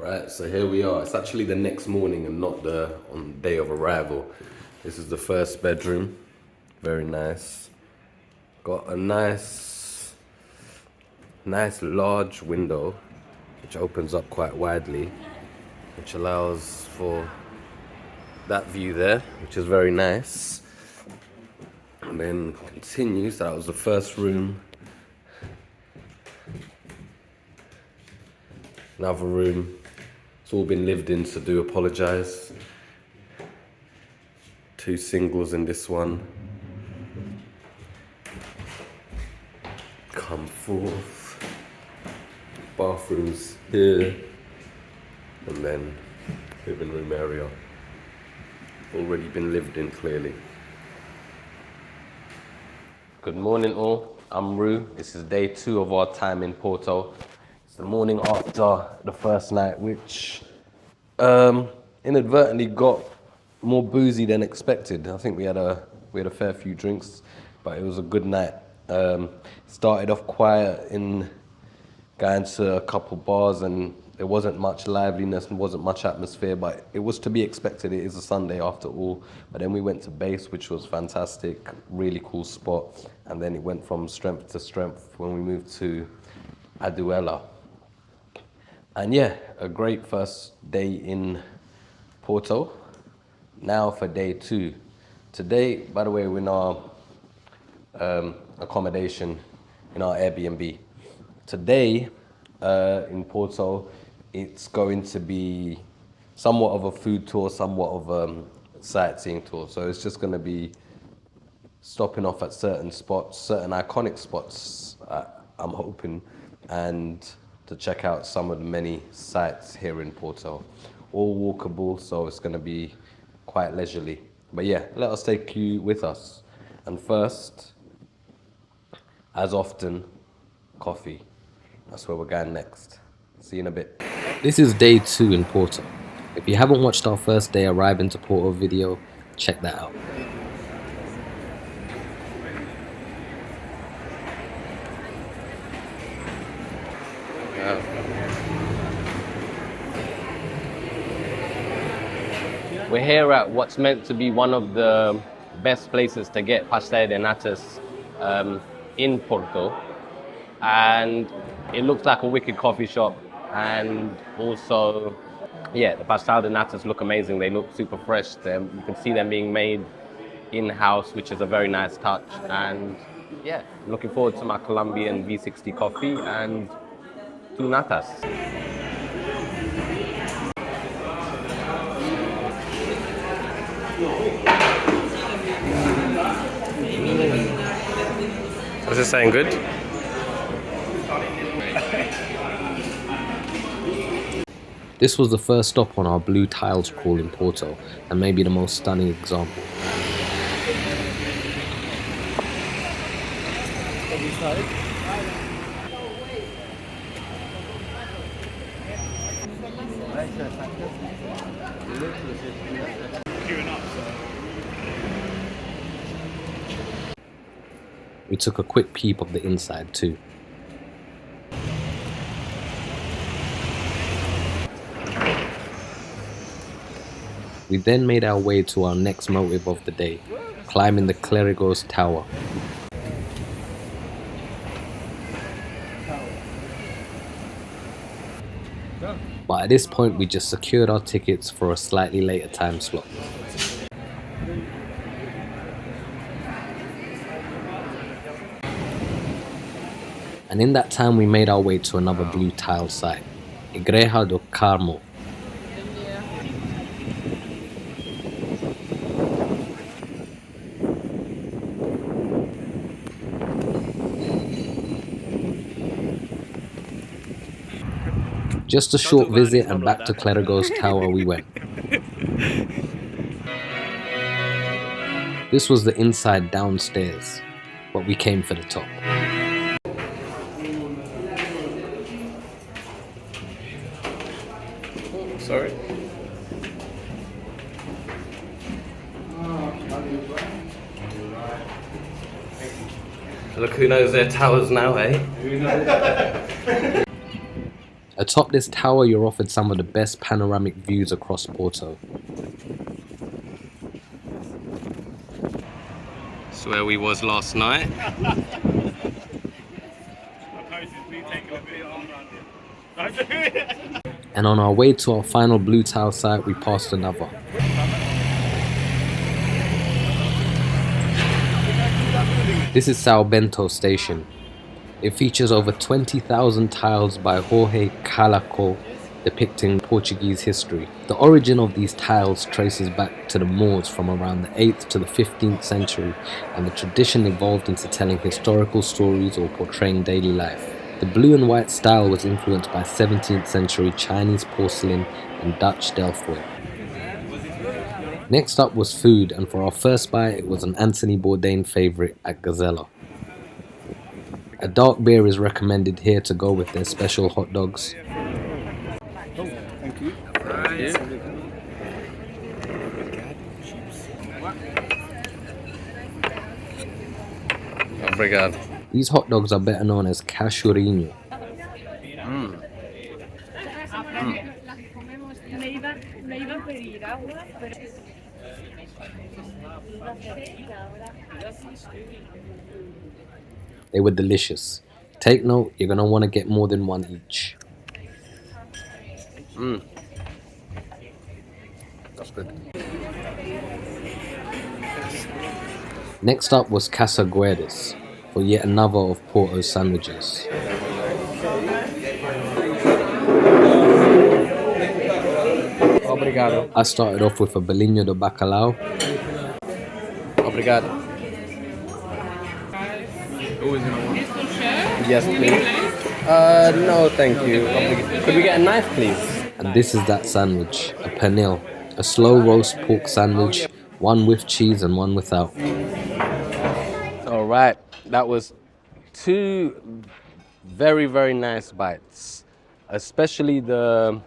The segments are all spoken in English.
Right, so here we are. It's actually the next morning and not on the day of arrival. This is the first bedroom. Very nice. Got a nice large window which opens up quite widely, which allows for that view there, which is very nice. And then continues. That was the first room. Another room. It's all been lived in, so do apologise. 2 singles in this one. Come forth. Bathrooms here. And then living room area. Already been lived in, clearly. Good morning all. I'm Rue. This is day 2 of our time in Porto. The morning after the first night, which inadvertently got more boozy than expected. I think we had a fair few drinks, but it was a good night. Started off quiet in going to a couple bars, and there wasn't much liveliness and wasn't much atmosphere, but it was to be expected. It is a Sunday after all. But then we went to Base, which was fantastic, really cool spot, and then it went from strength to strength when we moved to Aduela. And yeah, a great first day in Porto. Now for day 2. Today, by the way, we're in our accommodation, in our Airbnb. Today, in Porto, it's going to be somewhat of a food tour, somewhat of a sightseeing tour. So it's just going to be stopping off at certain spots, certain iconic spots, I'm hoping, and to check out some of the many sites here in Porto. All walkable, so it's going to be quite leisurely. But yeah, let us take you with us. And first, as often, coffee. That's where we're going next. See you in a bit. This is day 2 in Porto. If you haven't watched our first day arriving to Porto video, check that out. We're here at what's meant to be one of the best places to get pastel de natas in Porto. And it looks like a wicked coffee shop. And also, yeah, the pastel de natas look amazing. They look super fresh. You can see them being made in-house, which is a very nice touch. And yeah, I'm looking forward to my Colombian V60 coffee and 2 natas. Was it saying good? This was the first stop on our blue tiles crawl in Porto, and maybe the most stunning example. We took a quick peep of the inside too. We then made our way to our next motive of the day, climbing the Clérigos Tower. But at this point we just secured our tickets for a slightly later time slot. And in that time we made our way to another blue tile site, Igreja do Carmo. Just a short visit and back to Clérigos Tower we went. This was the inside downstairs, but we came for the top. Sorry. Look who knows their towers now, eh? Atop this tower you're offered some of the best panoramic views across Porto. That's where we was last night. And on our way to our final blue tile site we passed another. This is Sao Bento station. It features over 20,000 tiles by Jorge Calaco depicting Portuguese history. The origin of these tiles traces back to the Moors from around the 8th to the 15th century, and the tradition evolved into telling historical stories or portraying daily life. The blue and white style was influenced by 17th century Chinese porcelain and Dutch delftware. Next up was food, and for our first bite it was an Anthony Bourdain favourite at Gazella. A dark beer is recommended here to go with their special hot dogs. Oh, thank you. Obrigado. These hot dogs are better known as cachurinho. They were delicious. Take note, you're gonna want to get more than one each. That's good. Next up was Casa Guedes, for yet another of Porto's sandwiches. Obrigado. I started off with a bolinho de bacalhau. Obrigado. Yes, please. No, thank you. Could we get a knife, please? And this is that sandwich, a pernil, a slow roast pork sandwich, one with cheese and one without. All right, that was two very, very nice bites, especially the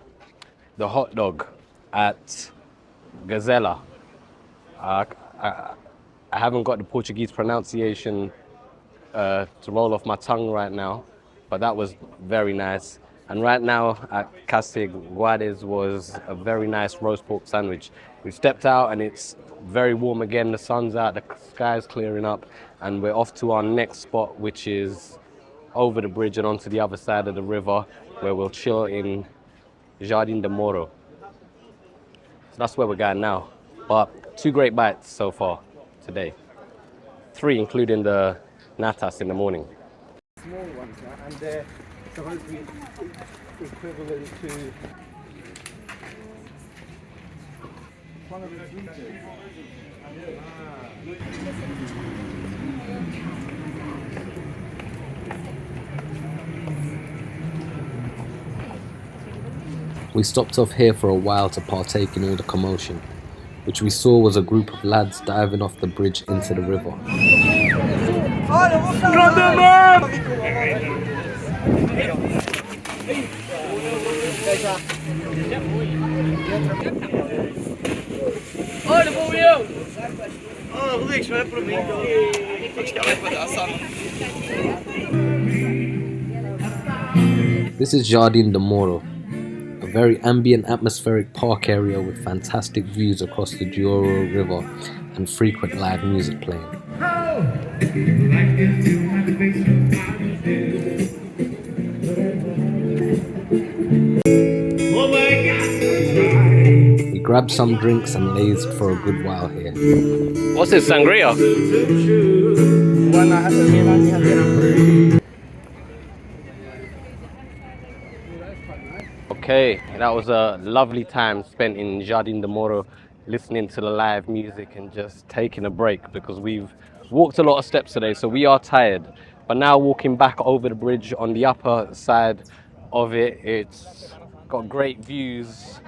hot dog at Gazella. I haven't got the Portuguese pronunciation to roll off my tongue right now, but that was very nice. And right now at Casa Guedes was a very nice roast pork sandwich. We stepped out and it's very warm again, the sun's out, the sky's clearing up, and we're off to our next spot, which is over the bridge and onto the other side of the river, where we'll chill in Jardim de Moro. So that's where we're going now. But two great bites so far today. Three, including the natas in the morning. Small ones, and they're supposed to be equivalent to one of the regions. We stopped off here for a while to partake in all the commotion, which we saw was a group of lads diving off the bridge into the river. This is Jardim de Moro, a very ambient atmospheric park area with fantastic views across the Douro River and frequent live music playing. We grabbed some drinks and lazed for a good while here. What's this, sangria? Okay, that was a lovely time spent in Jardim de Moro, listening to the live music and just taking a break, because we've walked a lot of steps today, so we are tired. But now walking back over the bridge on the upper side of it, it's got great views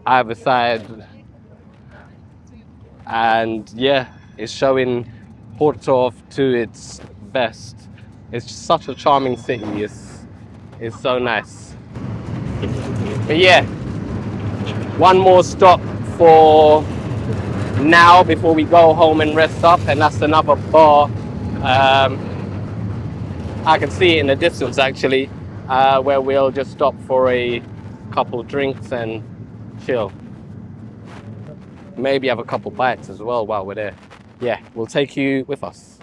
either side, and yeah, it's showing Porto off to its best. It's such a charming city. It's so nice. But yeah, one more stop for now before we go home and rest up, and that's another bar. I can see it in the distance actually. where we'll just stop for a couple drinks and chill. Maybe have a couple bites as well while we're there. Yeah, we'll take you with us.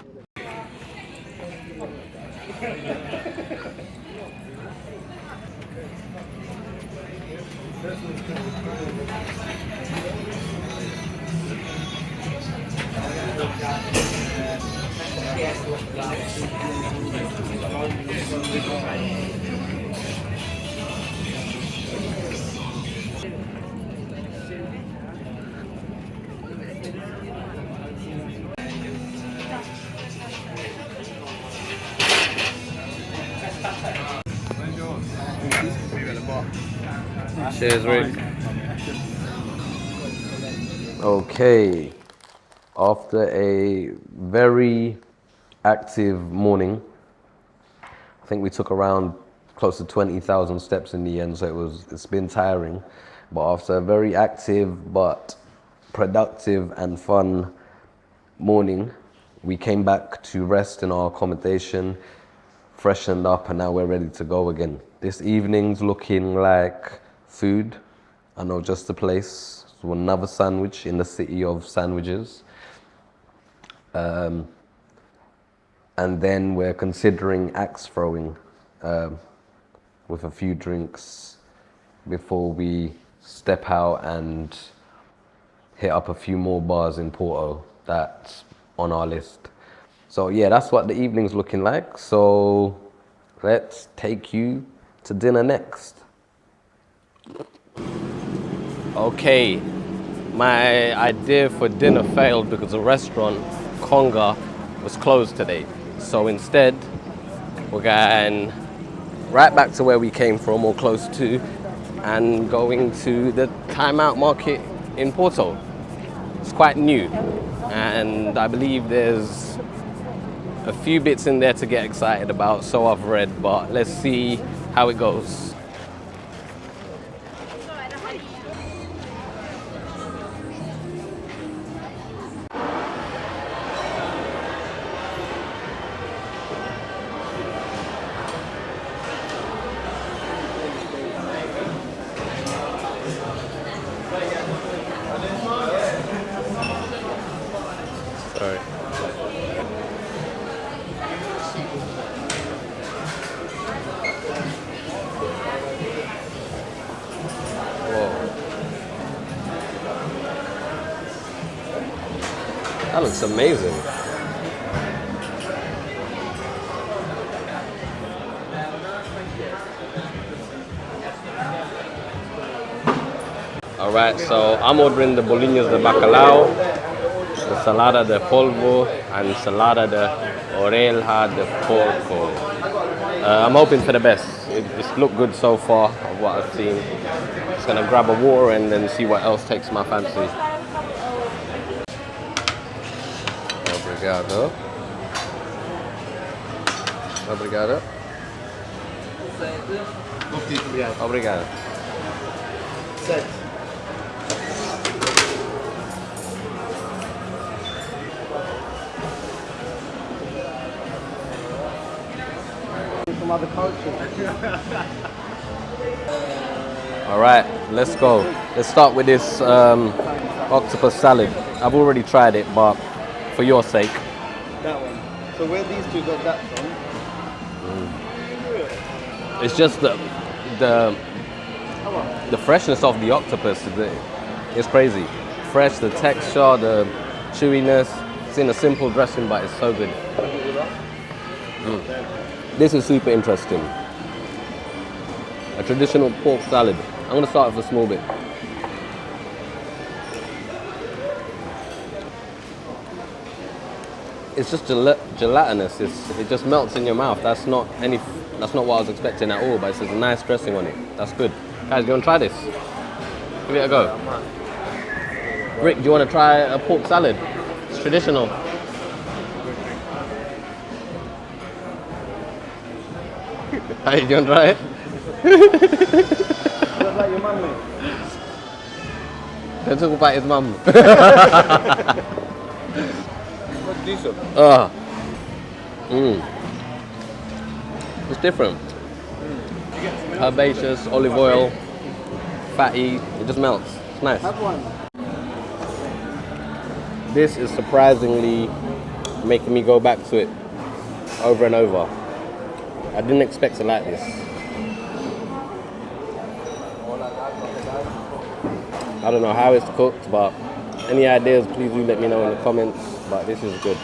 Cheers, Rick. Okay, after a very active morning, I think we took around close to 20,000 steps in the end, so it's been tiring. But after a very active but productive and fun morning, we came back to rest in our accommodation, freshened up, and now we're ready to go again. This evening's looking like food. I know just the place. So another sandwich in the city of sandwiches. And then we're considering axe throwing with a few drinks before we step out and hit up a few more bars in Porto. That's on our list. So yeah, that's what the evening's looking like. So let's take you to dinner next. Okay, my idea for dinner failed because the restaurant, Conga, was closed today. So instead, we're going right back to where we came from, or close to, and going to the Time Out Market in Porto. It's quite new, and I believe there's a few bits in there to get excited about, so I've read, but let's see how it goes. Sorry. That looks amazing. All right, so I'm ordering the boliños de bacalao, the salada de polvo, and salada de oreja de porco. I'm hoping for the best. It's looked good so far of what I've seen. Just gonna grab a water and then see what else takes my fancy. Obrigado. Obrigado. Obrigado. From other cultures. All right, let's go. Let's start with this octopus salad. I've already tried it, but for your sake. That one. So where these two got that from? It's just the freshness of the octopus. It's crazy. Fresh, the texture, the chewiness. It's in a simple dressing, but it's so good. This is super interesting. A traditional pork salad. I'm gonna start with a small bit. It's just gelatinous. It just melts in your mouth. That's not what I was expecting at all. But it's a nice dressing on it. That's good. Guys, do you want to try this? Give it a go. Rick, do you want to try a pork salad? It's traditional. Hey, do you want to try it? Look like your mum, mate. Don't talk about his mum. What's decent? It's different. herbaceous, olive oil, fatty. It just melts. It's nice. Have one. This is surprisingly making me go back to it over and over. I didn't expect to like this. I don't know how it's cooked, but any ideas, please do let me know in the comments. But this is good.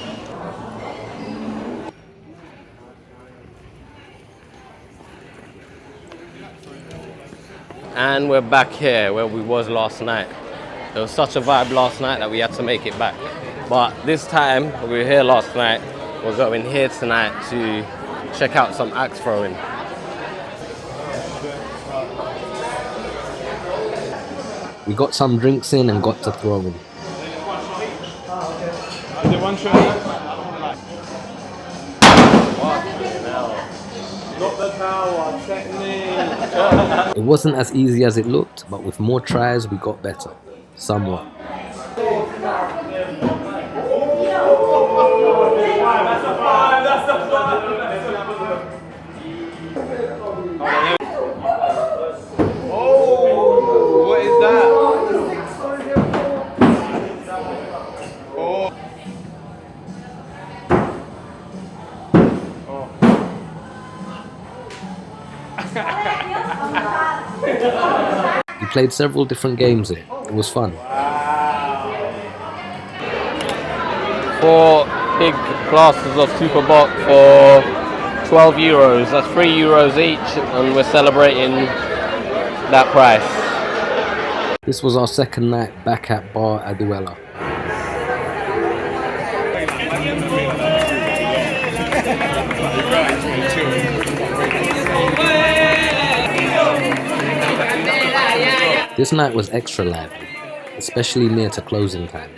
And we're back here where we was last night. There was such a vibe last night that we had to make it back. But this time, we were here last night, we're going here tonight to check out some axe throwing. We got some drinks in and got to throwing. It wasn't as easy as it looked, but with more tries we got better. Somewhat. Oh, what is that? We played several different games here. It was fun. 4 big glasses of Super Bock for 12 euros. That's €3 each, and we're celebrating that price. This was our second night back at Bar Aduela. This night was extra lively, especially near to closing time.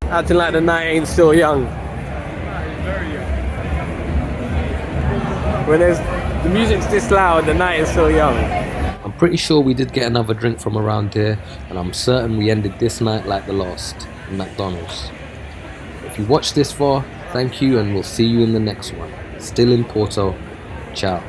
Acting like the night ain't still young. When the music's this loud, the night is still young. I'm pretty sure we did get another drink from around here, and I'm certain we ended this night like the last, in McDonald's. If you watched this far, thank you, and we'll see you in the next one. Still in Porto. Ciao.